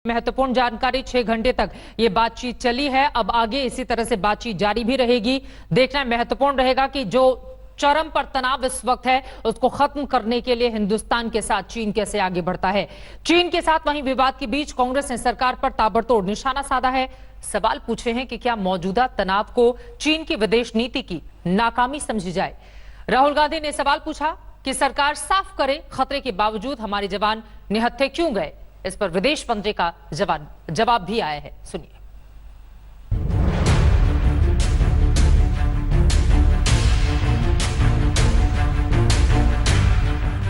महत्वपूर्ण जानकारी। 6 घंटे तक ये बातचीत चली है। अब आगे इसी तरह से बातचीत जारी भी रहेगी। देखना महत्वपूर्ण रहेगा कि जो चरम पर तनाव इस वक्त है उसको खत्म करने के लिए हिंदुस्तान के साथ चीन कैसे आगे बढ़ता है। चीन के साथ वहीं विवाद के बीच कांग्रेस ने सरकार पर ताबड़तोड़ निशाना साधा है। सवाल पूछे हैं कि क्या मौजूदा तनाव को चीन की विदेश नीति की नाकामी समझी जाए। राहुल गांधी ने सवाल पूछा कि सरकार साफ करे, खतरे के बावजूद हमारे जवान निहत्थे क्यों गए। इस पर विदेश मंत्री का जवाब भी आया है, सुनिए।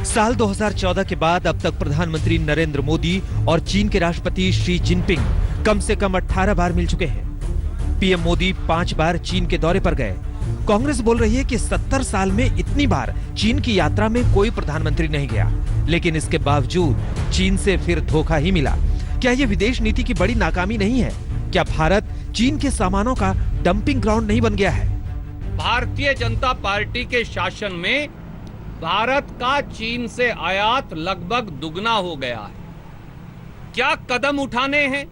साल 2014 के बाद अब तक प्रधानमंत्री नरेंद्र मोदी और चीन के राष्ट्रपति शी जिनपिंग कम से कम 18 बार मिल चुके हैं। पीएम मोदी 5 बार चीन के दौरे पर गए। कांग्रेस बोल रही है कि 70 साल में इतनी बार चीन की यात्रा में कोई प्रधानमंत्री नहीं गया, लेकिन इसके बावजूद चीन से फिर धोखा ही मिला। क्या यह विदेश नीति की बड़ी नाकामी नहीं है? क्या भारत चीन के सामानों का डंपिंग ग्राउंड नहीं बन गया है? भारतीय जनता पार्टी के शासन में भारत का चीन से आयात लगभग दुगना हो गया है। क्या कदम उठाने हैं,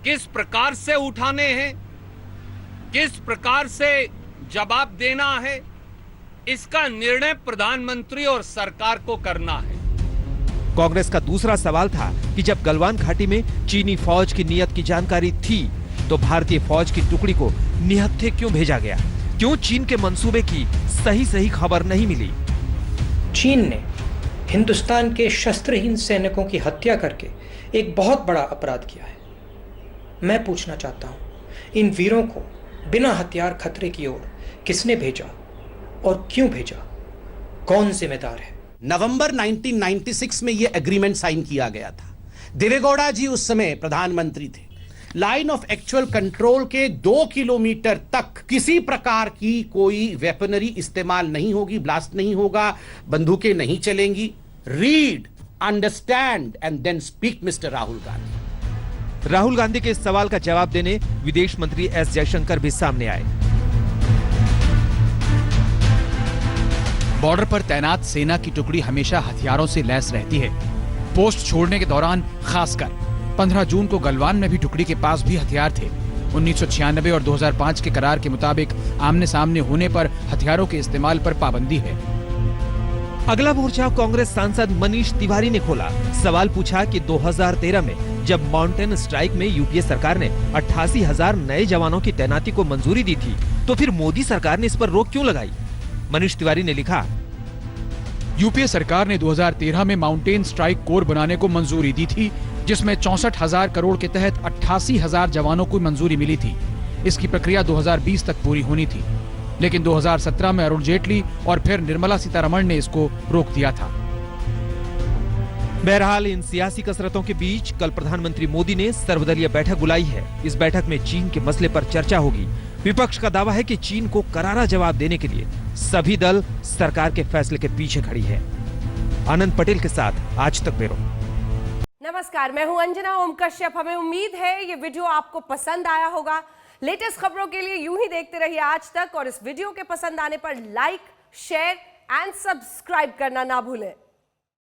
किस प्रकार से उठाने हैं, किस प्रकार से जवाब देना है, इसका निर्णय प्रधानमंत्री और सरकार को करना है। कांग्रेस का दूसरा सवाल था कि जब गलवान घाटी में चीनी फौज की नियत की जानकारी थी तो भारतीय फौज की टुकड़ी को निहत्थे क्यों भेजा गया? क्यों चीन के मंसूबे की सही खबर नहीं मिली? चीन ने हिंदुस्तान के शस्त्रहीन सैनिकों की हत्या करके एक बहुत बड़ा अपराध किया है। मैं पूछना चाहता हूं, इन वीरों को बिना हथियार खतरे की ओर किसने भेजा और क्यों भेजा? कौन जिम्मेदार है? नवंबर 1996 में यह एग्रीमेंट साइन किया गया था। देवेगौड़ा जी उस समय प्रधानमंत्री थे। लाइन ऑफ एक्चुअल कंट्रोल के 2 किलोमीटर तक किसी प्रकार की कोई वेपनरी इस्तेमाल नहीं होगी, ब्लास्ट नहीं होगा, बंदूकें नहीं चलेंगी। Read, understand and then speak mister Rahul Gandhi. Rahul Gandhi के इस सवाल का जवाब देने विदेश मंत्री एस जयशंकर भी सामने आए। बॉर्डर पर तैनात सेना की टुकड़ी हमेशा हथियारों से लैस रहती है। पोस्ट छोड़ने के दौरान खासकर 15 जून को गलवान में भी टुकड़ी के पास भी हथियार थे। 1996 और 2005 के करार के मुताबिक आमने सामने होने पर हथियारों के इस्तेमाल पर पाबंदी है। अगला मोर्चा कांग्रेस सांसद मनीष तिवारी ने खोला। सवाल पूछा कि 2013 में जब माउंटेन स्ट्राइक में यूपीए सरकार ने 88,000 नए जवानों की तैनाती को मंजूरी दी थी, तो फिर मोदी सरकार ने इस पर रोक क्यों लगाई? मनीष तिवारी ने लिखा, यूपीए सरकार ने 2013 में माउंटेन स्ट्राइक कोर बनाने को मंजूरी दी थी, जिसमें 64,000 करोड़ के तहत 88,000 जवानों को मंजूरी मिली थी। इसकी प्रक्रिया 2020 तक पूरी होनी थी, लेकिन 2017 में अरुण जेटली और फिर निर्मला सीतारमण ने इसको रोक दिया था। बहरहाल इन सियासी कसरतों के बीच कल प्रधानमंत्री मोदी ने सर्वदलीय बैठक बुलाई है। इस बैठक में चीन के मसले पर चर्चा होगी। विपक्ष का दावा है कि चीन को करारा जवाब देने के लिए सभी दल सरकार के फैसले के पीछे खड़ी है। आनंद पटेल के साथ आज तक ब्यूरो। नमस्कार, मैं हूं अंजना ओम कश्यप। हमें उम्मीद है ये वीडियो आपको पसंद आया होगा। लेटेस्ट खबरों के लिए यूं ही देखते रहिए आज तक, और इस वीडियो के पसंद आने पर लाइक, शेयर एंड सब्सक्राइब करना ना भूलें।